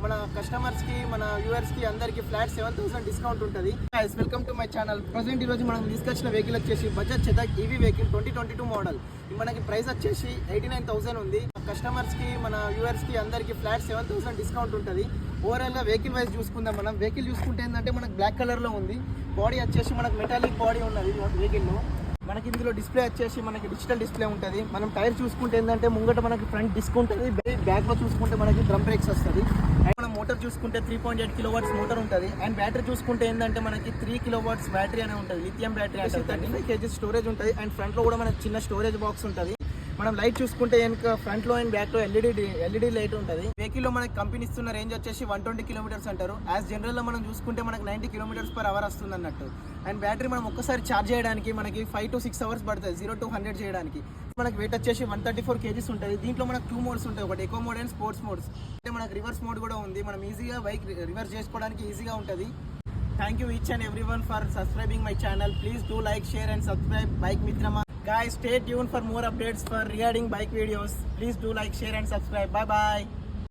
మన కస్టమర్స్ కి మన వ్యూవర్స్ కి అందరికి ఫ్లాట్ 7,000 డిస్కౌంట్ ఉంటుంది. Guys welcome to my channel. Present ఈ రోజు మనం తీసుకొచ్చిన వెహికల్ వచ్చేసి Bajaj Chetak EV vehicle 2022 model. మనకి ప్రైస్ వచ్చేసి 89,000 ఉంది. కస్టమర్స్ కి మన వ్యూవర్స్ కి అందరికి ఫ్లాట్ 7,000 డిస్కౌంట్ ఉంటుంది. ఓవరాల్ గా వెహికల్ వైజ్ చూసుకుందాం. మనం వెహికల్ చూసుకుంటే ఏంటంటే మనకు బ్లాక్ కలర్ లో ఉంది. బాడీ వచ్చేసి మనకు మెటాలిక్ బాడీ ఉన్నది వెహికల్ లో. మనకి ఇందులో డిస్ప్లే వచ్చేసి మనకి డిజిటల్ డిస్ప్లే ఉంటుంది. మనం టైర్ చూసుకుంటే ఏంటంటే ముంగట మనకి ఫ్రంట్ డిస్క్ ఉంటుంది. బ్యాక్ లో చూసుకుంటే మనకి డ్రమ్ బ్రేక్స్ వస్తుంది. అండ్ మనం మోటార్ చూసుకుంటే 3.8 కిలోవాట్స్ మోటార్ ఉంటుంది. అండ్ బ్యాటరీ చూసుకుంటే ఏంటంటే మనకి 3 కిలోవాట్స్ బ్యాటరీ అనే ఉంటుంది. లిథియం బ్యాటరీ అంటే 35 kg స్టోరేజ్ ఉంటుంది. అండ్ ఫ్రంట్ లో కూడా మనకి చిన్న స్టోరేజ్ బాక్స్ ఉంటుంది. మనం లైట్ చూసుకుంటే వెనక ఫ్రంట్ లో అండ్ బ్యాక్ లో ఎల్ఈడి లైట్ ఉంటుంది. వెహికల్ లో మనకి కంపెనీ ఇస్తున్న రేంజ్ వచ్చేసి 120 కిలోమీటర్స్ అంటారు. యాజ్ జనరల్ లో మనం చూసుకుంటే మనకి 90 km/h వస్తుంది అన్నట్టు. అండ్ బ్యాటరీ మనం ఒక్కసారి ఛార్జ్ చేయడానికి మనకి 5 to 6 hours పడుతుంది 0 to 100 చేయడానికి. మనకి వెయిట్ వచ్చేసి 134 kgs ఉంటుంది. దీంట్లో మనకు 2 మోడ్స్ ఉంటాయి, ఒకటి echo mode and sports modes. అంటే మనకి రివర్స్ మోడ్ కూడా ఉంది. మనం ఈజీగా బైక్ రివర్స్ చేసుకోవడానికి ఈజీగా ఉంటుంది. Thank you each and everyone for subscribing my channel. Please do like, share and subscribe Bike Mitrama. Guys, stay tuned for more updates for regarding bike videos. Please do like, share and subscribe. Bye bye.